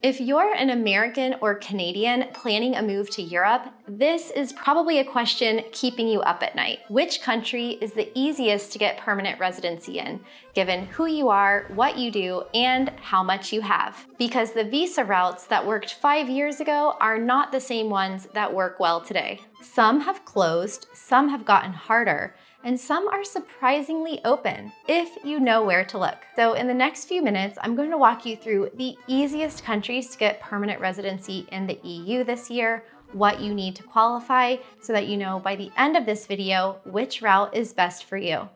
If you're an American or Canadian planning a move to Europe, this is probably a question keeping you up at night. Which country is the easiest to get permanent residency in, given who you are, what you do, and how much you have? Because the visa routes that worked 5 years ago are not the same ones that work well today. Some have closed, some have gotten harder, and some are surprisingly open, if you know where to look. So in the next few minutes, I'm going to walk you through the easiest countries to get permanent residency in the EU this year, what you need to qualify, so that you know by the end of this video which route is best for you.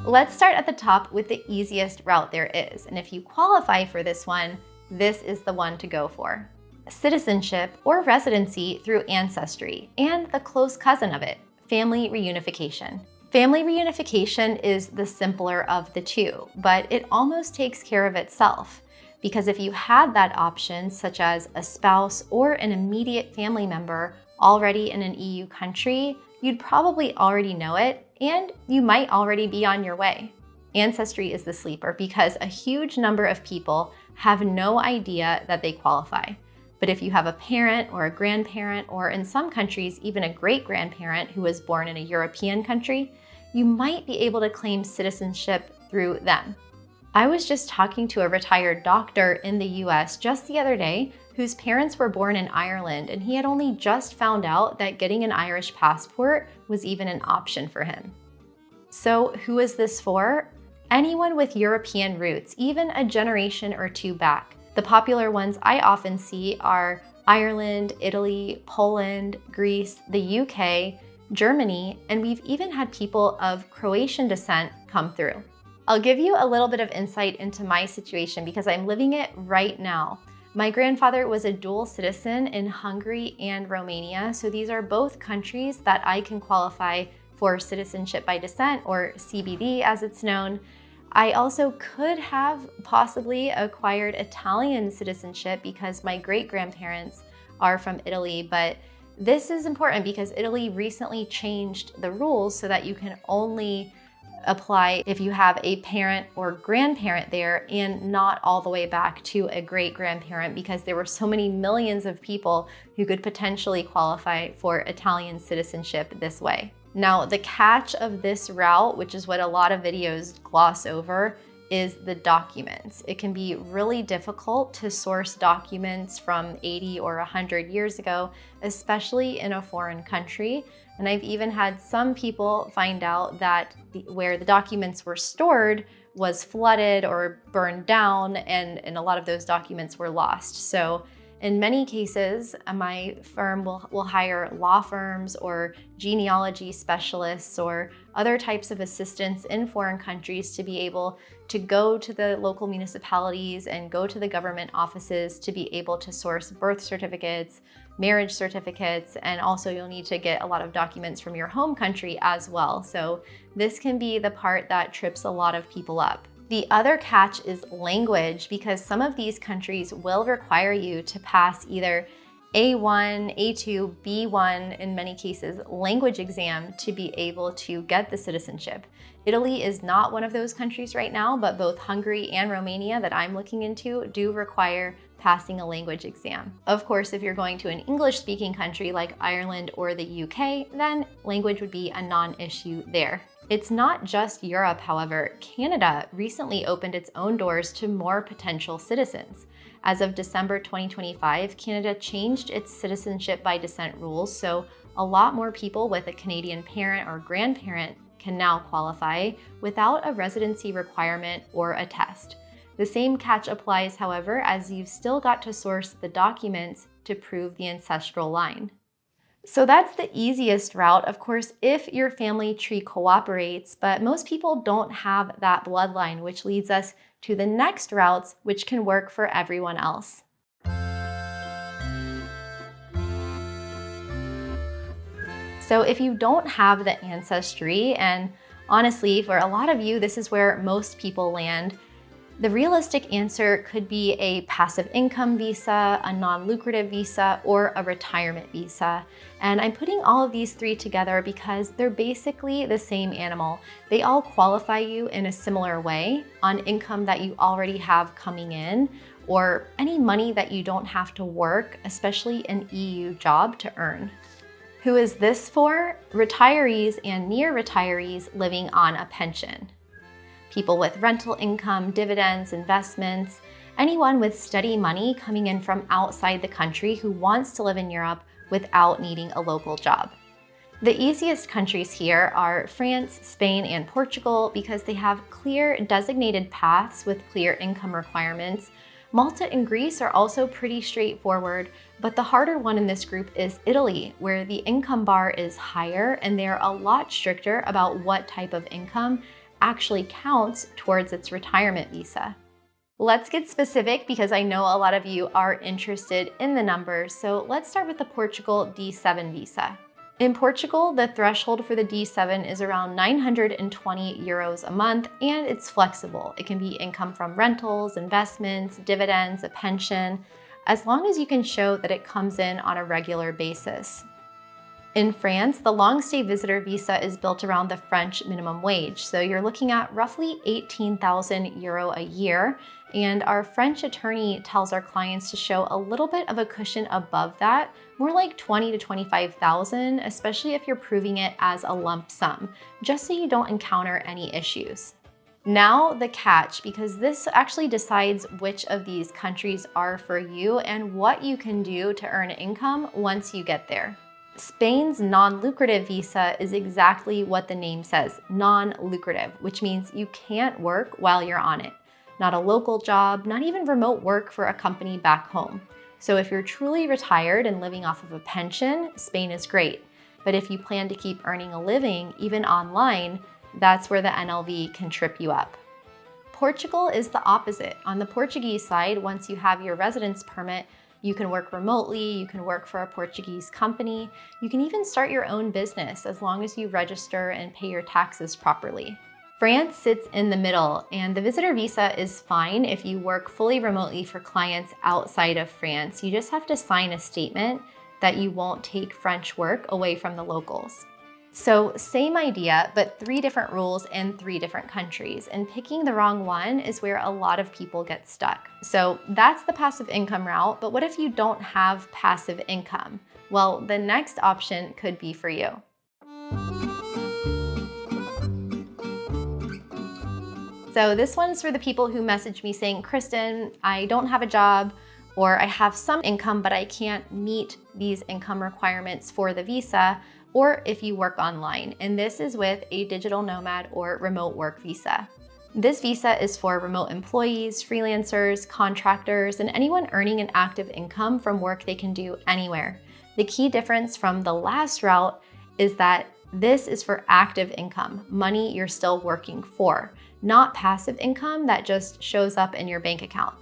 Let's start at the top with the easiest route there is, and if you qualify for this one, this is the one to go for. Citizenship or residency through Ancestry, and the close cousin of it, family reunification. Family reunification is the simpler of the two, but it almost takes care of itself, because if you had that option, such as a spouse or an immediate family member already in an EU country, you'd probably already know it, and you might already be on your way. Ancestry is the sleeper because a huge number of people have no idea that they qualify. But if you have a parent or a grandparent, or in some countries, even a great-grandparent who was born in a European country, you might be able to claim citizenship through them. I was just talking to a retired doctor in the US just the other day whose parents were born in Ireland, and he had only just found out that getting an Irish passport was even an option for him. So who is this for? Anyone with European roots, even a generation or two back. The popular ones I often see are Ireland, Italy, Poland, Greece, the UK, Germany, and we've even had people of Croatian descent come through. I'll give you a little bit of insight into my situation because I'm living it right now. My grandfather was a dual citizen in Hungary and Romania, so these are both countries that I can qualify for citizenship by descent, or CBD as it's known. I also could have possibly acquired Italian citizenship because my great-grandparents are from Italy, but this is important because Italy recently changed the rules so that you can only apply if you have a parent or grandparent there and not all the way back to a great-grandparent, because there were so many millions of people who could potentially qualify for Italian citizenship this way. Now, the catch of this route, which is what a lot of videos gloss over, is the documents. It can be really difficult to source documents from 80 or 100 years ago, especially in a foreign country. And I've even had some people find out that where the documents were stored was flooded or burned down, and a lot of those documents were lost. So in many cases, my firm will hire law firms or genealogy specialists or other types of assistants in foreign countries to be able to go to the local municipalities and go to the government offices to be able to source birth certificates, marriage certificates, and also you'll need to get a lot of documents from your home country as well. So this can be the part that trips a lot of people up. The other catch is language, because some of these countries will require you to pass either A1, A2, B1, in many cases, language exam to be able to get the citizenship. Italy is not one of those countries right now, but both Hungary and Romania that I'm looking into do require passing a language exam. Of course, if you're going to an English-speaking country like Ireland or the UK, then language would be a non-issue there. It's not just Europe, however. Canada recently opened its own doors to more potential citizens. As of December 2025, Canada changed its citizenship by descent rules, so a lot more people with a Canadian parent or grandparent can now qualify without a residency requirement or a test. The same catch applies, however, as you've still got to source the documents to prove the ancestral line. So that's the easiest route, of course, if your family tree cooperates, but most people don't have that bloodline, which leads us to the next routes, which can work for everyone else. So if you don't have the ancestry, and honestly, for a lot of you, this is where most people land, The realistic answer could be a passive income visa, a non-lucrative visa, or a retirement visa. And I'm putting all of these three together because they're basically the same animal. They all qualify you in a similar way on income that you already have coming in, or any money that you don't have to work, especially an EU job, to earn. Who is this for? Retirees and near retirees living on a pension. People with rental income, dividends, investments, anyone with steady money coming in from outside the country who wants to live in Europe without needing a local job. The easiest countries here are France, Spain, and Portugal because they have clear designated paths with clear income requirements. Malta and Greece are also pretty straightforward, but the harder one in this group is Italy, where the income bar is higher and they're a lot stricter about what type of income actually counts towards its retirement visa. Let's get specific because I know a lot of you are interested in the numbers, so let's start with the Portugal D7 visa. In Portugal, the threshold for the D7 is around 920 euros a month, and it's flexible. It can be income from rentals, investments, dividends, a pension, as long as you can show that it comes in on a regular basis. In France, the long-stay visitor visa is built around the French minimum wage, so you're looking at roughly 18,000 euro a year, and our French attorney tells our clients to show a little bit of a cushion above that, more like 20 to 25,000, especially if you're proving it as a lump sum, just so you don't encounter any issues. Now the catch, because this actually decides which of these countries are for you and what you can do to earn income once you get there. Spain's non-lucrative visa is exactly what the name says, non-lucrative, which means you can't work while you're on it. Not a local job, not even remote work for a company back home. So if you're truly retired and living off of a pension, Spain is great. But if you plan to keep earning a living, even online, that's where the NLV can trip you up. Portugal is the opposite. On the Portuguese side, once you have your residence permit, you can work remotely, you can work for a Portuguese company, you can even start your own business as long as you register and pay your taxes properly. France sits in the middle, and the visitor visa is fine if you work fully remotely for clients outside of France. You just have to sign a statement that you won't take French work away from the locals. So same idea, but 3 different rules in 3 different countries, and picking the wrong one is where a lot of people get stuck. So that's the passive income route, but what if you don't have passive income? Well, the next option could be for you. So this one's for the people who message me saying, Kristin, I don't have a job, or I have some income, but I can't meet these income requirements for the visa, or if you work online, and this is with a digital nomad or remote work visa. This visa is for remote employees, freelancers, contractors, and anyone earning an active income from work they can do anywhere. The key difference from the last route is that this is for active income, money you're still working for, not passive income that just shows up in your bank account.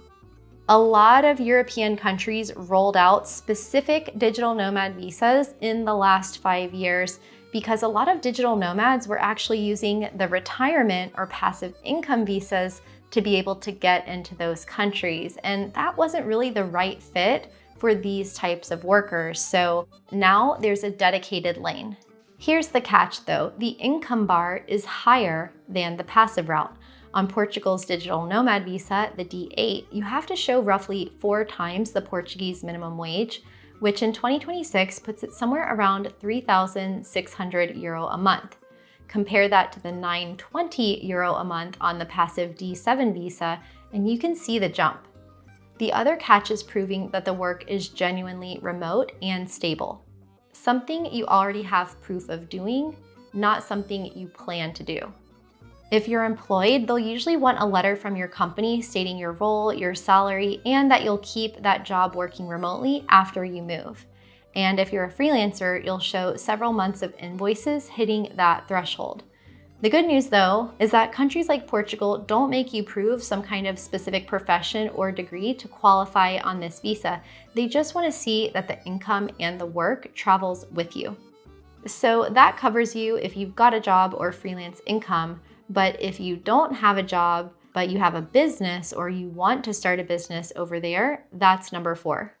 A lot of European countries rolled out specific digital nomad visas in the last 5 years because a lot of digital nomads were actually using the retirement or passive income visas to be able to get into those countries. And that wasn't really the right fit for these types of workers. So now there's a dedicated lane. Here's the catch though, the income bar is higher than the passive route. On Portugal's digital nomad visa, the D8, you have to show roughly 4 times the Portuguese minimum wage, which in 2026 puts it somewhere around 3,600 euro a month. Compare that to the 920 euro a month on the passive D7 visa, and you can see the jump. The other catch is proving that the work is genuinely remote and stable. Something you already have proof of doing, not something you plan to do. If you're employed, they'll usually want a letter from your company stating your role, your salary, and that you'll keep that job working remotely after you move. And if you're a freelancer, you'll show several months of invoices hitting that threshold. The good news though, is that countries like Portugal don't make you prove some kind of specific profession or degree to qualify on this visa. They just want to see that the income and the work travels with you. So that covers you if you've got a job or freelance income. But if you don't have a job, but you have a business or you want to start a business over there, that's number 4.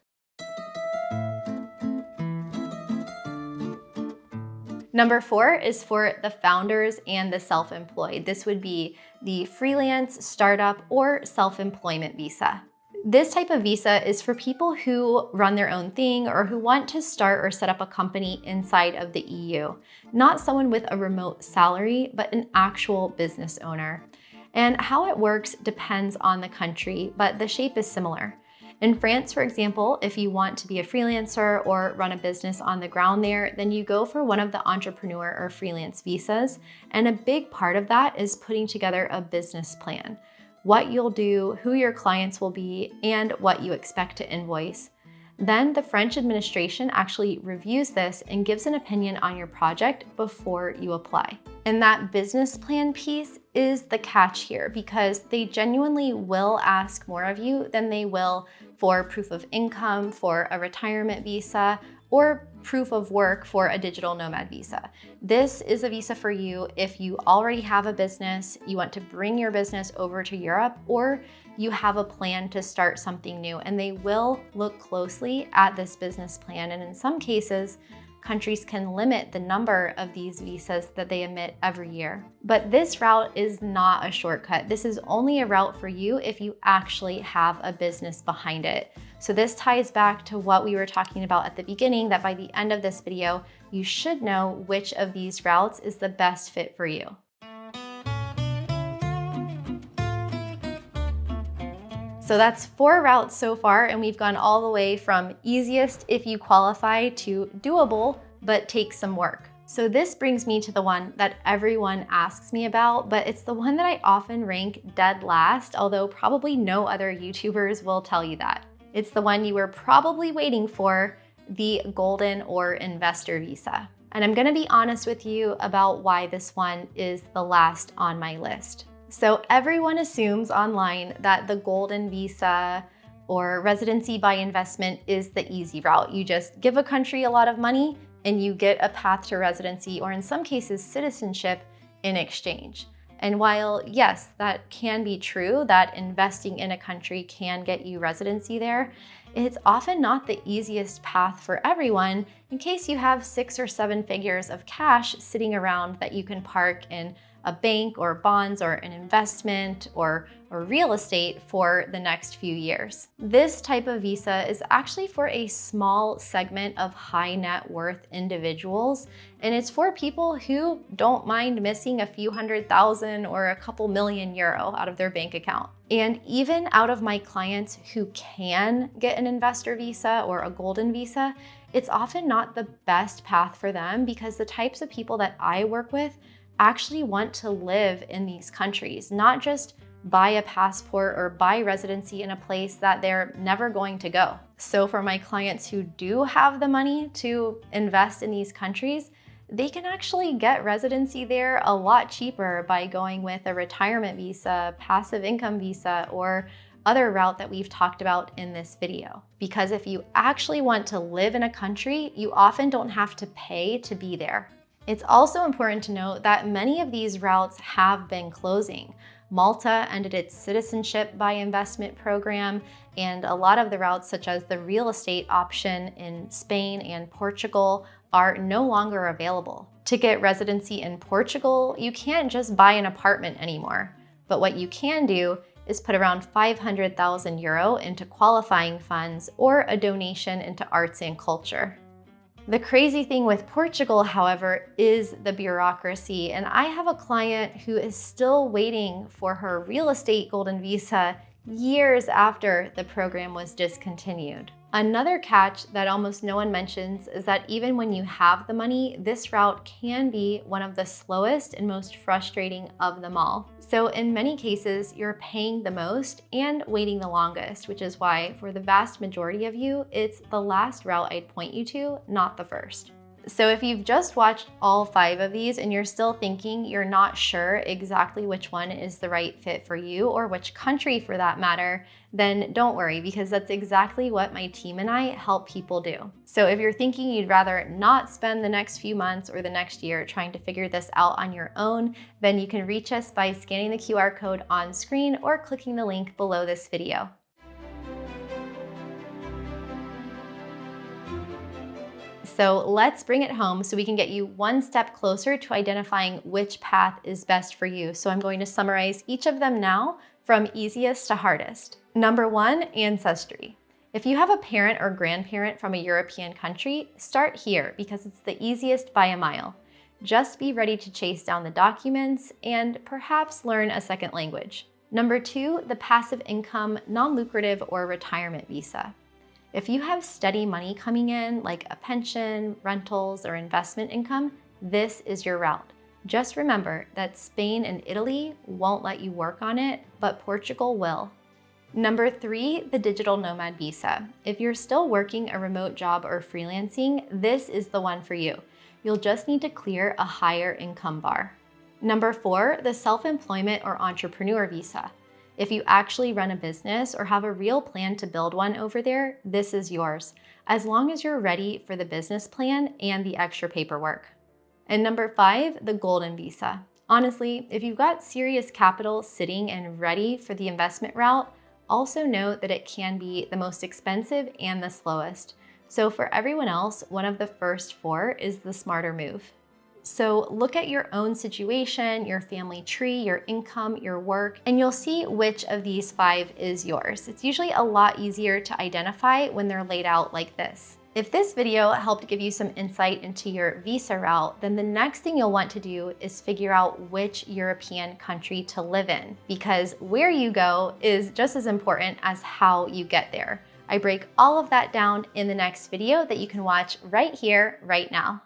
Number 4 is for the founders and the self-employed. This would be the freelance, startup, or self-employment visa. This type of visa is for people who run their own thing or who want to start or set up a company inside of the EU. Not someone with a remote salary, but an actual business owner. And how it works depends on the country, but the shape is similar. In France, for example, if you want to be a freelancer or run a business on the ground there, then you go for one of the entrepreneur or freelance visas. And a big part of that is putting together a business plan. What you'll do, who your clients will be, and what you expect to invoice. Then the French administration actually reviews this and gives an opinion on your project before you apply. And that business plan piece is the catch here because they genuinely will ask more of you than they will for proof of income, for a retirement visa, or proof of work for a digital nomad visa. This is a visa for you if you already have a business, you want to bring your business over to Europe, or you have a plan to start something new, and they will look closely at this business plan. And in some cases, countries can limit the number of these visas that they emit every year. But this route is not a shortcut. This is only a route for you if you actually have a business behind it. So this ties back to what we were talking about at the beginning, that by the end of this video, you should know which of these routes is the best fit for you. So that's 4 routes so far, and we've gone all the way from easiest if you qualify to doable, but takes some work. So this brings me to the one that everyone asks me about, but it's the one that I often rank dead last, although probably no other YouTubers will tell you that. It's the one you were probably waiting for, the golden or investor visa. And I'm gonna be honest with you about why this one is the last on my list. So everyone assumes online that the golden visa or residency by investment is the easy route. You just give a country a lot of money and you get a path to residency, or in some cases citizenship, in exchange. And while yes, that can be true, that investing in a country can get you residency there, it's often not the easiest path for everyone in case you have 6 or 7 figures of cash sitting around that you can park in a bank or bonds or an investment or real estate for the next few years. This type of visa is actually for a small segment of high net worth individuals, and it's for people who don't mind missing a few $100,000 or a couple million euro out of their bank account. And even out of my clients who can get an investor visa or a golden visa, it's often not the best path for them because the types of people that I work with actually want to live in these countries, not just buy a passport or buy residency in a place that they're never going to go. So for my clients who do have the money to invest in these countries, they can actually get residency there a lot cheaper by going with a retirement visa, passive income visa, or other route that we've talked about in this video. Because if you actually want to live in a country, you often don't have to pay to be there. It's also important to note that many of these routes have been closing. Malta ended its citizenship by investment program, and a lot of the routes, such as the real estate option in Spain and Portugal, are no longer available. To get residency in Portugal, you can't just buy an apartment anymore. But what you can do is put around 500,000 euro into qualifying funds or a donation into arts and culture. The crazy thing with Portugal, however, is the bureaucracy, and I have a client who is still waiting for her real estate golden visa years after the program was discontinued. Another catch that almost no one mentions is that even when you have the money, this route can be one of the slowest and most frustrating of them all. So in many cases, you're paying the most and waiting the longest, which is why for the vast majority of you, it's the last route I'd point you to, not the first. So if you've just watched all 5 of these and you're still thinking you're not sure exactly which one is the right fit for you, or which country for that matter, then don't worry, because that's exactly what my team and I help people do. So if you're thinking you'd rather not spend the next few months or the next year trying to figure this out on your own, then you can reach us by scanning the QR code on screen or clicking the link below this video. So let's bring it home so we can get you one step closer to identifying which path is best for you. So I'm going to summarize each of them now from easiest to hardest. Number 1, Ancestry. If you have a parent or grandparent from a European country, start here because it's the easiest by a mile. Just be ready to chase down the documents and perhaps learn a second language. Number 2, the passive income, non-lucrative or retirement visa. If you have steady money coming in, like a pension, rentals, or investment income, this is your route. Just remember that Spain and Italy won't let you work on it, but Portugal will. Number 3, the digital nomad visa. If you're still working a remote job or freelancing, this is the one for you. You'll just need to clear a higher income bar. Number 4, the self-employment or entrepreneur visa. If you actually run a business or have a real plan to build one over there, this is yours, as long as you're ready for the business plan and the extra paperwork. And number 5, the golden visa. Honestly, if you've got serious capital sitting and ready for the investment route, also note that it can be the most expensive and the slowest. So for everyone else, one of the first 4 is the smarter move. So look at your own situation, your family tree, your income, your work, and you'll see which of these 5 is yours. It's usually a lot easier to identify when they're laid out like this. If this video helped give you some insight into your visa route, then the next thing you'll want to do is figure out which European country to live in, because where you go is just as important as how you get there. I break all of that down in the next video that you can watch right here, right now.